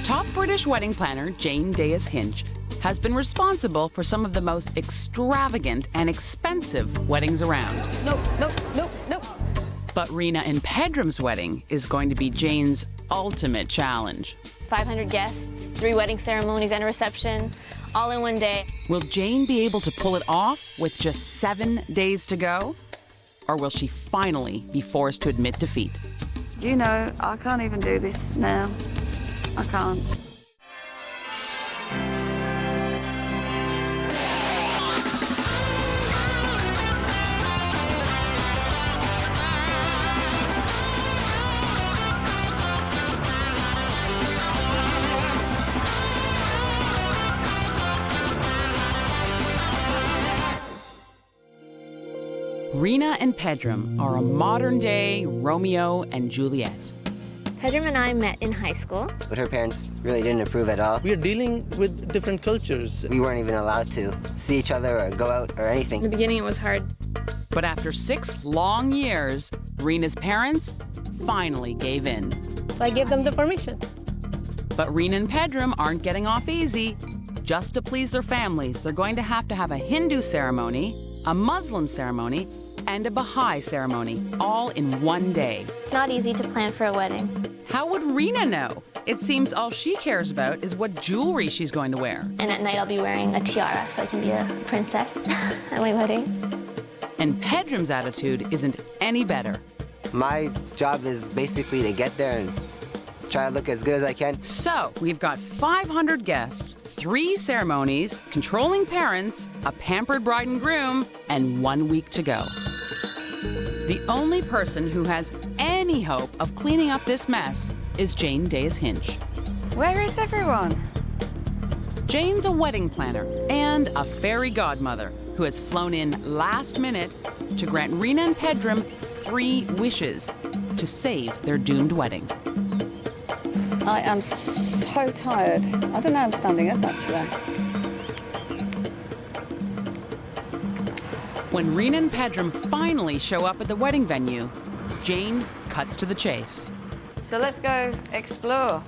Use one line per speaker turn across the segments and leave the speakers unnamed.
Top British wedding planner Jane Dayus-Hinch has been responsible for some of the most extravagant and expensive weddings around.
Nope, nope, nope, nope.
But Reena and Pedum's wedding is going to be Jane's ultimate challenge.
500 guests, 3 wedding ceremonies and a reception, all in one day.
Will Jane be able to pull it off with just 7 days to go? Or will she finally be forced to admit defeat?
Do you know, I can't even do this now. I can't.
Reena and Pedum are a modern-day Romeo and Juliet.
Pedum and I met in high school.
But her parents really didn't approve at all.
We are dealing with different cultures.
We weren't even allowed to see each other or go out or anything.
In the beginning, it was hard.
But after 6 long years, Reena's parents finally gave in.
So I gave them the permission.
But Reena and Pedum aren't getting off easy. Just to please their families, they're going to have a Hindu ceremony, a Muslim ceremony, and a Baha'i ceremony, all in one day.
It's not easy to plan for a wedding.
How would Reena know? It seems all she cares about is what jewelry she's going to wear.
And at night, I'll be wearing a tiara so I can be a princess at my wedding.
And Pedum's attitude isn't any better.
My job is basically to get there and try to look as good as I can.
So, we've got 500 guests, 3 ceremonies, controlling parents, a pampered bride and groom, and 1 week to go. The only person who has any hope of cleaning up this mess is Jane Dayus-Hinch.
Where is everyone?
Jane's a wedding planner and a fairy godmother who has flown in last minute to grant Reena and Pedum 3 wishes to save their doomed wedding.
I am so tired. I don't know, I'm standing up actually.
When Reena and Pedum finally show up at the wedding venue, Jane cuts to the chase.
So let's go explore.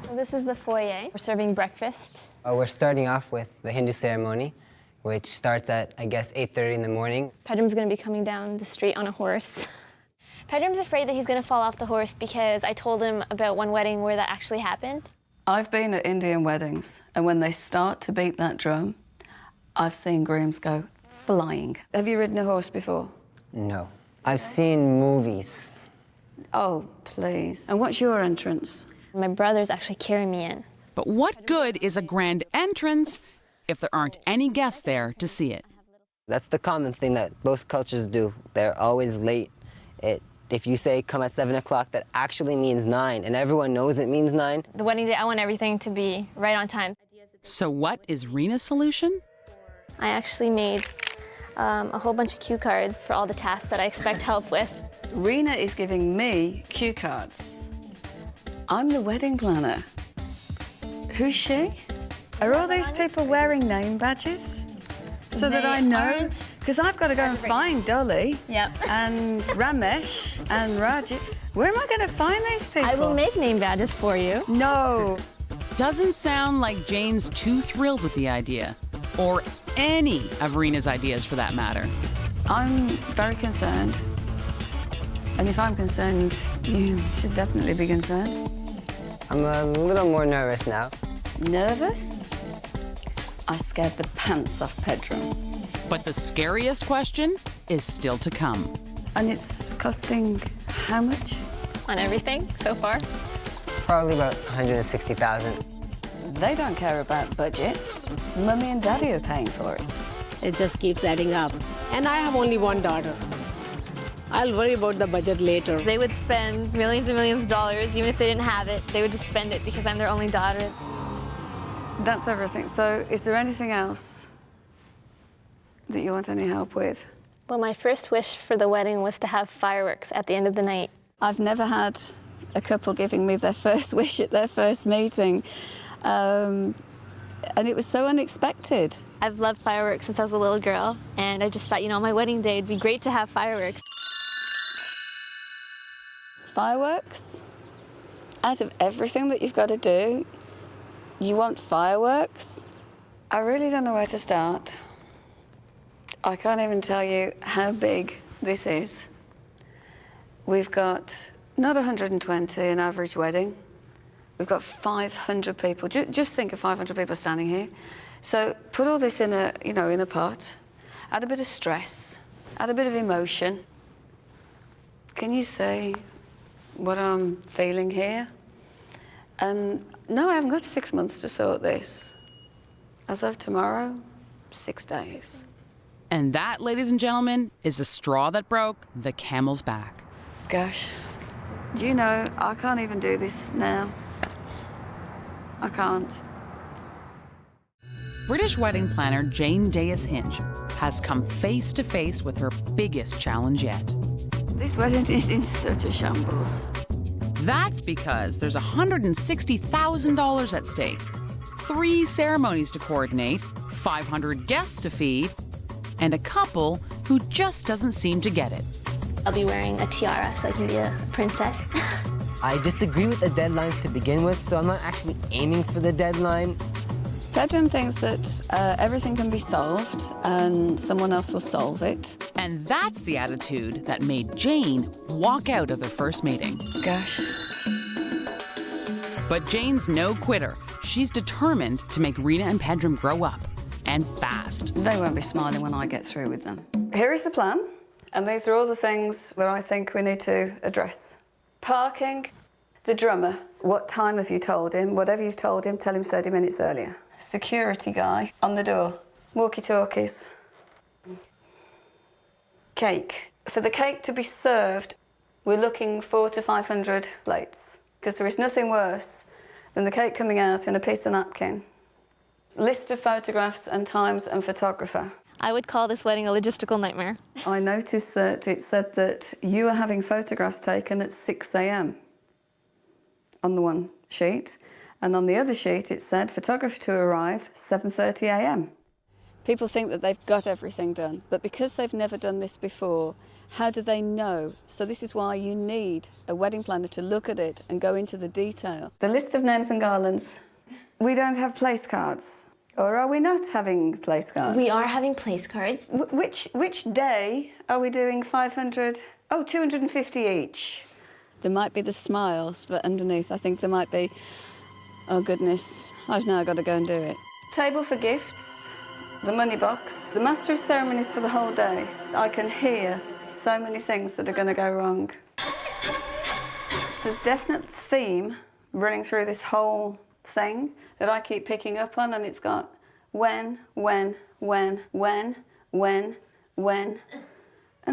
Well, this is the foyer. We're serving breakfast.
We're starting off with the Hindu ceremony, which starts at, I guess, 8:30 in the morning.
Pedum's gonna be coming down the street on a horse. Pedum's afraid that he's gonna fall off the horse because I told him about one wedding where that actually happened.
I've been at Indian weddings, and when they start to beat that drum, I've seen grooms go flying. Have you ridden a horse before?
No. I've seen movies.
Oh, please. And what's your entrance?
My brother's actually carrying me in.
But what good is a grand entrance if there aren't any guests there to see it?
That's the common thing that both cultures do. They're always late. If you say come at 7 o'clock, that actually means 9, and everyone knows it means 9.
The wedding day, I want everything to be right on time.
So what is Reena's solution?
I actually made a whole bunch of cue cards for all the tasks that I expect help with.
Reena is giving me cue cards. I'm the wedding planner. Who's she? Are all these people wearing name badges? So that I know? Because I've got to go and find Dolly.
Yep.
And Ramesh and Raji. Where am I going to find these people?
I will make name badges for you.
No.
Doesn't sound like Jane's too thrilled with the idea, or any of Reena's ideas for that matter.
I'm very concerned. And if I'm concerned, you should definitely be concerned.
I'm a little more nervous now.
Nervous? I scared the pants off Pedum.
But the scariest question is still to come.
And it's costing how much?
On everything so far.
Probably about 160,000.
They don't care about budget. Mummy and Daddy are paying for it.
It just keeps adding up. And I have only one daughter. I'll worry about the budget later.
They would spend millions and millions of dollars, even if they didn't have it. They would just spend it because I'm their only daughter.
That's everything. So is there anything else that you want any help with?
Well, my first wish for the wedding was to have fireworks at the end of the night.
I've never had a couple giving me their first wish at their first meeting. And it was so unexpected.
I've loved fireworks since I was a little girl, and I just thought, you know, on my wedding day, it'd be great to have fireworks.
Fireworks? Out of everything that you've got to do, You want fireworks? I really don't know where to start. I can't even tell you how big this is. We've got not 120, an average wedding. We've got 500 people. Just think of 500 people standing here. So put all this in a, in a pot. Add a bit of stress. Add a bit of emotion. Can you say what I'm feeling here? And no, I haven't got 6 months to sort this. As of tomorrow, 6 days.
And that, ladies and gentlemen, is the straw that broke the camel's back.
Gosh, do you know, I can't even do this now. I can't.
British wedding planner Jane Dayus-Hinch has come face to face with her biggest challenge yet.
This wedding is in such a shambles.
That's because there's $160,000 at stake, 3 ceremonies to coordinate, 500 guests to feed, and a couple who just doesn't seem to get it.
I'll be wearing a tiara so I can be a princess.
I disagree with the deadline to begin with, so I'm not actually aiming for the deadline.
Pedum thinks that everything can be solved and someone else will solve it.
And that's the attitude that made Jane walk out of their first meeting.
Gosh.
But Jane's no quitter. She's determined to make Reena and Pedum grow up, and fast.
They won't be smiling when I get through with them. Here is the plan, and these are all the things that I think we need to address. Parking, the drummer. What time have you told him? Whatever you've told him, tell him 30 minutes earlier. Security guy on the door. Walkie-talkies. Cake. For the cake to be served, we're looking 400 to 500 plates, because there is nothing worse than the cake coming out in a piece of napkin. List of photographs and times and photographer.
I would call this wedding a logistical nightmare.
I noticed that it said that you were having photographs taken at 6 a.m. on the one sheet, and on the other sheet it said photographer to arrive 7:30 a.m. People think that they've got everything done, but because they've never done this before, how do they know? So this is why you need a wedding planner to look at it and go into the detail. The list of names and garlands. We don't have place cards. Or are we not having place cards?
We are having place cards.
Which day are we doing 500? Oh, 250 each. There might be the smiles, but underneath I think there might be, oh goodness, I've now got to go and do it. Table for gifts, the money box, the master of ceremonies for the whole day. I can hear so many things that are going to go wrong. There's definite theme running through this whole thing that I keep picking up on, and it's got when, and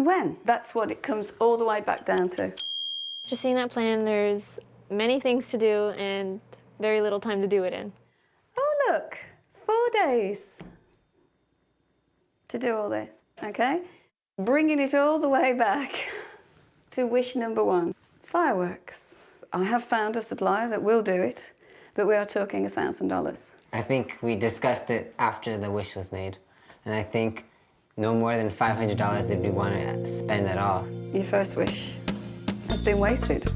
when. That's what it comes all the way back down to.
Just seeing that plan, there's many things to do and very little time to do it in.
Oh, look, 4 days to do all this, okay? Bringing it all the way back to wish number 1, fireworks. I have found a supplier that will do it, but we are talking $1,000.
I think we discussed it after the wish was made, and I think no more than $500 did we want to spend at all.
Your first wish has been wasted.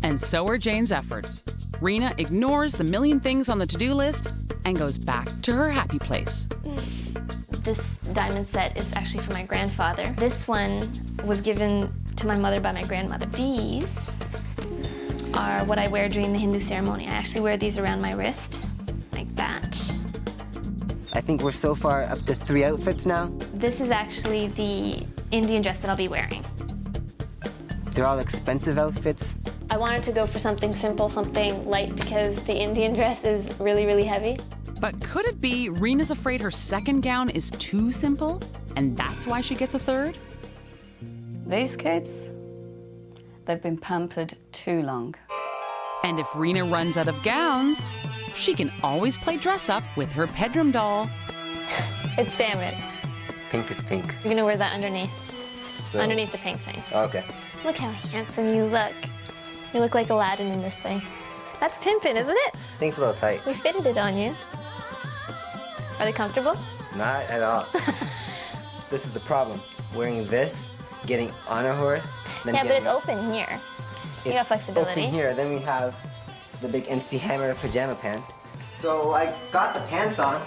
And so are Jane's efforts. Reena ignores the million things on the to-do list and goes back to her happy place.
This diamond set is actually for my grandfather. This one was given to my mother by my grandmother. These are what I wear during the Hindu ceremony. I actually wear these around my wrist, like that.
I think we're so far up to 3 outfits now.
This is actually the Indian dress that I'll be wearing.
They're all expensive outfits.
I wanted to go for something simple, something light, because the Indian dress is really, really heavy.
But could it be Reena's afraid her second gown is too simple, and that's why she gets a third?
These kids, they've been pampered too long.
And if Reena runs out of gowns, she can always play dress up with her Pedum doll.
It's salmon.
Pink is pink.
You're gonna wear that underneath.
So-
Underneath the pink thing.
Okay.
Look how handsome you look. You look like Aladdin in this thing. That's pimpin', isn't it?
Thing's a little tight.
We fitted it on you. Are they comfortable?
Not at all. This is the problem. Wearing this, getting on a horse, then
Yeah, but
getting
it's open here. You got flexibility.
Open here. Then we have the big MC Hammer pajama pants. So I got the pants on,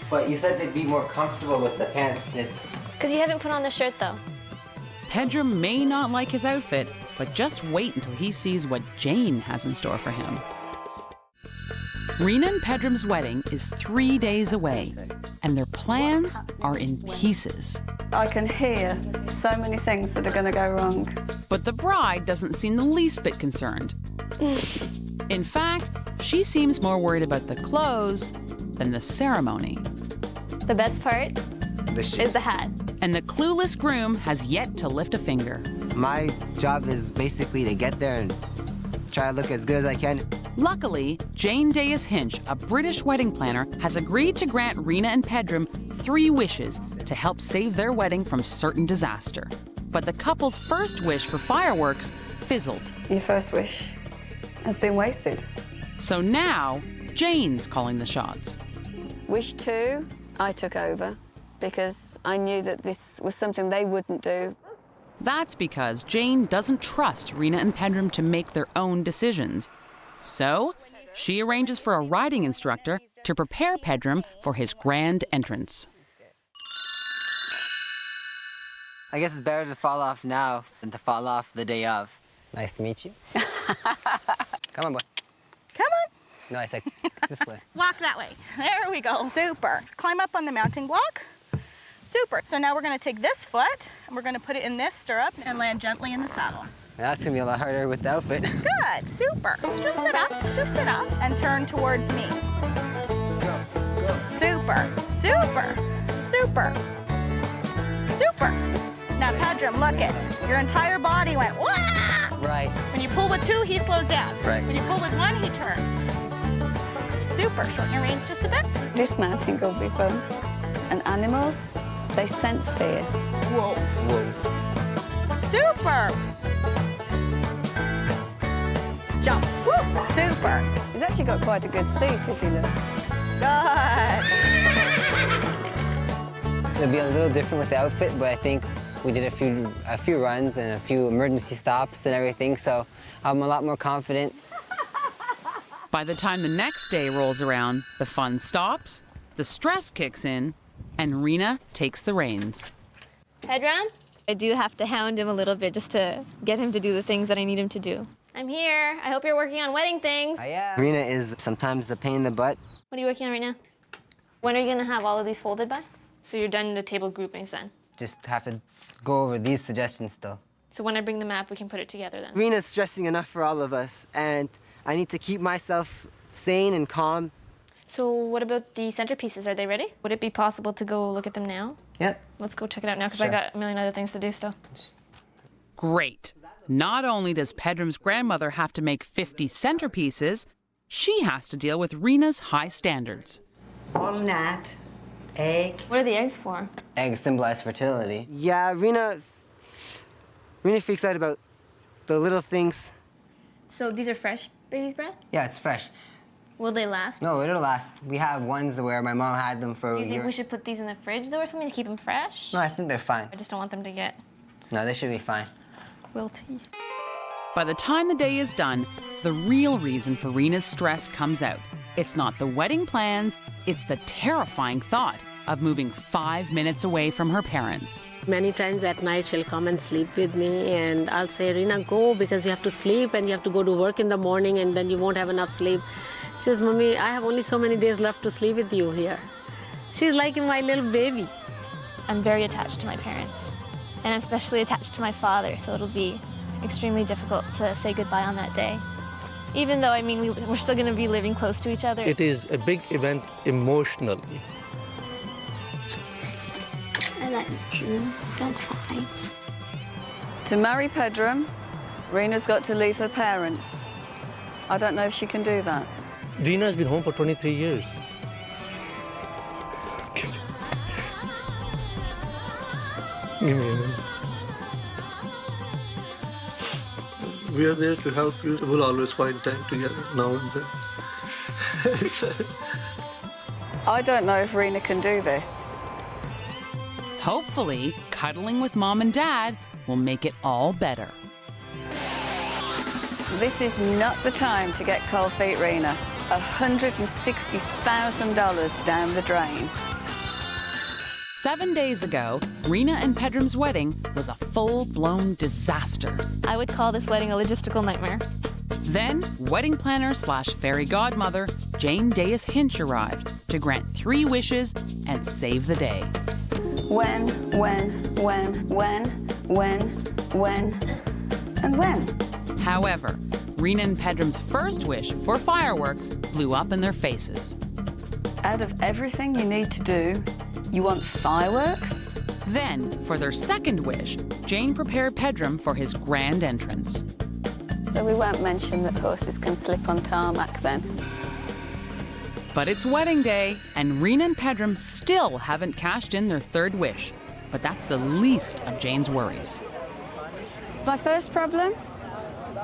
but you said they'd be more comfortable with the pants. It's
Because you haven't put on the shirt, though.
Pedrum may not like his outfit, but just wait until he sees what Jane has in store for him. Reena and Pedrum's wedding is 3 days away, and their plans are in pieces.
I can hear so many things that are going to go wrong.
But the bride doesn't seem the least bit concerned. In fact, she seems more worried about the clothes than the ceremony.
The best part
the shoes.
is the hat.
And the clueless groom has yet to lift a finger.
My job is basically to get there and try to look as good as I can.
Luckily, Jane Dayus-Hinch, a British wedding planner, has agreed to grant Reena and Pedrum 3 wishes to help save their wedding from certain disaster. But the couple's first wish for fireworks fizzled.
Your first wish has been wasted.
So now, Jane's calling the shots.
Wish 2, I took over because I knew that this was something they wouldn't do.
That's because Jane doesn't trust Reena and Pedrum to make their own decisions. So, she arranges for a riding instructor to prepare Pedrum for his grand entrance.
I guess it's better to fall off now than to fall off the day of. Nice to meet you. Come on, boy.
Come on.
No, I said this way.
Walk that way. There we go. Super. Climb up on the mounting block. Super. So now we're going to take this foot and we're going to put it in this stirrup and land gently in the saddle.
That's going to be a lot harder with the outfit.
Good. Super. Just sit up. Just sit up and turn towards me.
Go, go.
Super. Super. Super. Super. Now, Pedrum, look it. Your entire body went, wah!
Right.
When you pull with 2, he slows down.
Right.
When you pull with 1, he turns. Super. Shorten your reins just a bit.
Dismounting will be fun. And animals, they sense fear.
Whoa.
Whoa.
Super. Jump. Woo. Super.
He's actually got quite a good seat if you look.
Good.
It'll be a little different with the outfit, but I think we did a few runs and a few emergency stops and everything, so I'm a lot more confident.
By the time the next day rolls around, the fun stops, the stress kicks in, and Reena takes the reins.
Pedrum? I do have to hound him a little bit just to get him to do the things that I need him to do. I'm here. I hope you're working on wedding things.
Yeah. Reena is sometimes a pain in the butt.
What are you working on right now? When are you going to have all of these folded by? So you're done the table groupings then?
Just have to go over these suggestions still.
So when I bring the map, we can put it together then.
Reena's stressing enough for all of us, and I need to keep myself sane and calm.
So what about the centerpieces? Are they ready? Would it be possible to go look at them now?
Yep.
Let's go check it out now, because
Sure.
I got a million other things to do still.
Great. Not only does Pedrum's grandmother have to make 50 centerpieces, she has to deal with Reena's high standards.
Walnut, egg.
What are the eggs for?
Eggs symbolize fertility. Yeah, Reena freaks out about the little things.
So these are fresh baby's breath?
Yeah, it's fresh.
Will they last?
No, it'll last. We have ones where my mom had them for
Do
a
you think
year.
we should put these in the fridge though or something to keep them fresh?
No, I think they're fine.
I just don't want them to get
No, they should be fine.
wilty.
By the time the day is done, the real reason for Reena's stress comes out. It's not the wedding plans, it's the terrifying thought of moving 5 minutes away from her parents.
Many times at night she'll come and sleep with me and I'll say, Reena, go because you have to sleep and you have to go to work in the morning and then you won't have enough sleep. She says, Mommy, I have only so many days left to sleep with you here. She's like my little baby.
I'm very attached to my parents, and I'm especially attached to my father, so it'll be extremely difficult to say goodbye on that day. Even though, I mean, we're still going to be living close to each other.
It is a big event emotionally.
I love you too. Don't cry.
To marry Pedrum, Reena's got to leave her parents. I don't know if she can do that.
Reena's been home for 23 years. Give me a minute. We are there to help you. We'll always find time together now and then.
I don't know if Reena can do this.
Hopefully, cuddling with Mom and Dad will make it all better.
This is not the time to get cold feet, Reena. $160,000 down the drain.
7 days ago, Reena and Pedum's wedding was a full-blown disaster.
I would call this wedding a logistical nightmare.
Then, wedding planner / fairy godmother Jane Dayus-Hinch arrived to grant 3 wishes and save the day.
When, and when.
However, Reena and Pedum's first wish for fireworks blew up in their faces.
Out of everything you need to do, you want fireworks?
Then, for their second wish, Jane prepared Pedum for his grand entrance.
So we won't mention that horses can slip on tarmac then.
But it's wedding day, and Reena and Pedum still haven't cashed in their third wish. But that's the least of Jane's worries.
My first problem,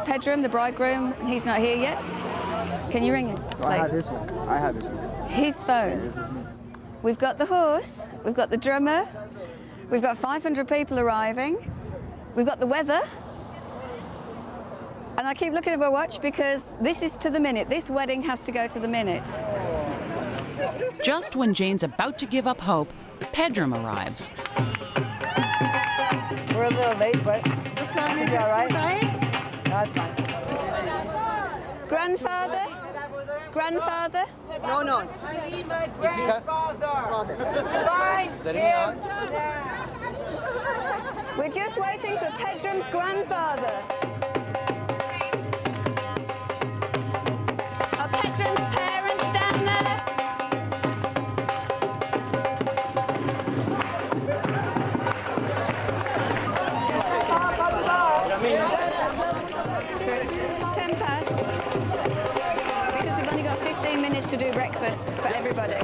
Pedum, the bridegroom, he's not here yet. Can you ring him, please?
I have this one. I have this one.
His phone. We've got the horse, we've got the drummer, we've got 500 people arriving, we've got the weather. And I keep looking at my watch because this is to the minute. This wedding has to go to the minute.
Just when Jane's about to give up hope, Pedum arrives.
We're a little late, but it's not going to be all right. No, it's fine.
Grandfather? Grandfather?
No, no.
I need my grandfather. Find him.
We're just waiting for Pedum's grandfather. Are Pedum's parents down there? It's 10 past. Because we've only got 15 minutes to do breakfast for everybody.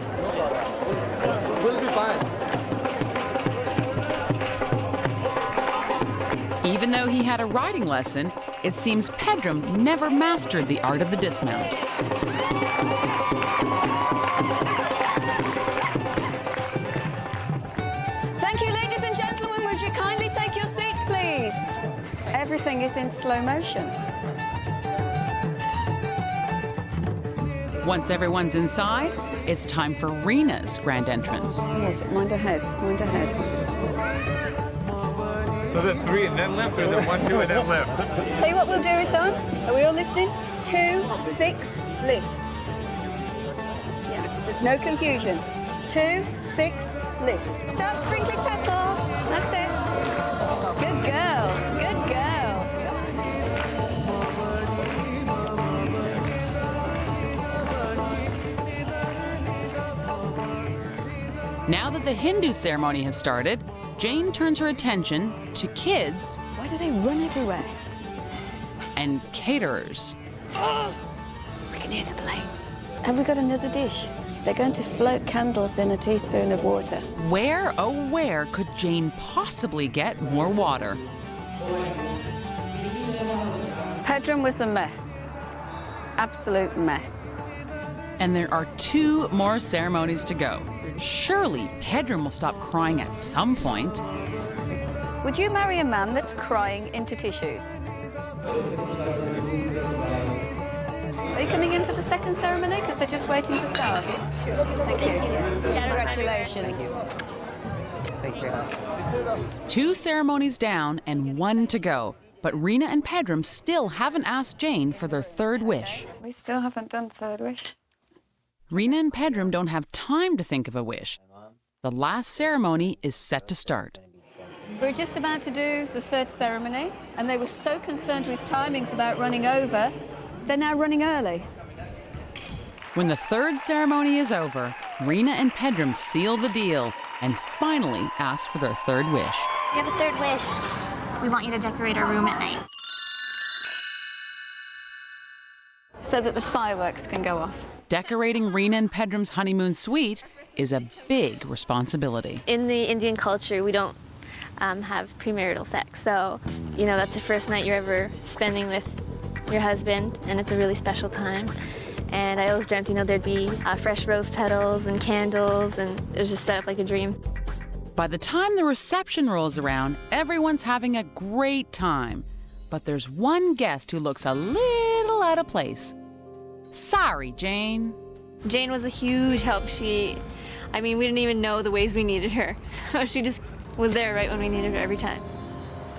We'll be fine.
Even though he had a riding lesson, it seems Pedum never mastered the art of the dismount.
Thank you, ladies and gentlemen. Would you kindly take your seats, please? Everything is in slow motion.
Once everyone's inside, it's time for Reena's grand entrance.
Mind ahead, mind ahead.
So is it 3 and then left, or is it 1, 2 and then left?
Tell you what we'll do it on. Are we all listening? 2, 6, lift. Yeah, there's no confusion. 2, 6, lift. Start sprinkling petals. That's it. Good girls, good girls.
Now that the Hindu ceremony has started, Jane turns her attention to kids
Why do they run everywhere?
and caterers.
We can hear the plates. Have we got another dish? They're going to float candles in a teaspoon of water.
Where, oh where, could Jane possibly get more water?
Pedum was a mess. Absolute mess.
And there are 2 more ceremonies to go. Surely Pedum will stop crying at some point.
Would you marry a man that's crying into tissues? Are you coming in for the second ceremony? Because they're just waiting to start. Thank you. Congratulations.
Thank you for your help.
2 ceremonies down and 1 to go. But Reena and Pedum still haven't asked Jane for their third wish.
We still haven't done third wish.
Reena and Pedum don't have time to think of a wish. The last ceremony is set to start.
We're just about to do the third ceremony, and they were so concerned with timings about running over, they're now running early.
When the third ceremony is over, Reena and Pedum seal the deal and finally ask for their third wish.
We have a third wish. We want you to decorate our room at night.
So that the fireworks can go off.
Decorating Reena and Pedum's honeymoon suite is a big responsibility.
In the Indian culture, we don't have premarital sex. So, you know, that's the first night you're ever spending with your husband, and it's a really special time. And I always dreamt, you know, there'd be fresh rose petals and candles, and it was just set up like a dream.
By the time the reception rolls around, everyone's having a great time. But there's one guest who looks a little out of place. Sorry, Jane.
Jane was a huge help. We didn't even know the ways we needed her. So she just was there right when we needed her every time.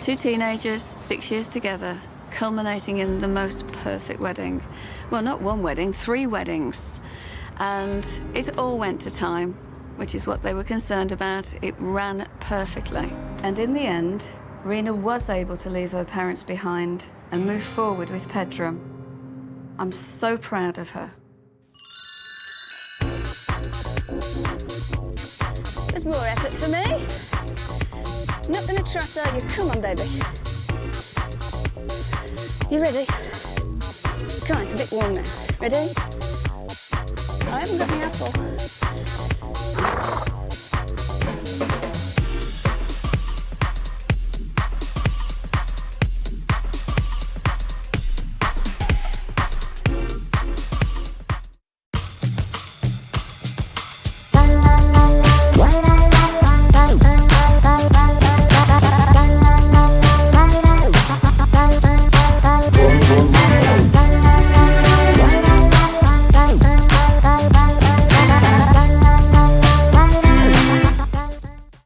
2 teenagers, 6 years together, culminating in the most perfect wedding. Well, not one wedding, 3 weddings. And it all went to time, which is what they were concerned about. It ran perfectly. And in the end, Reena was able to leave her parents behind and move forward with Pedum. I'm so proud of her.
There's more effort for me. Nothing to trot, are you? Come on, baby. You ready? Come on, it's a bit warm now. Ready? I haven't got my apple.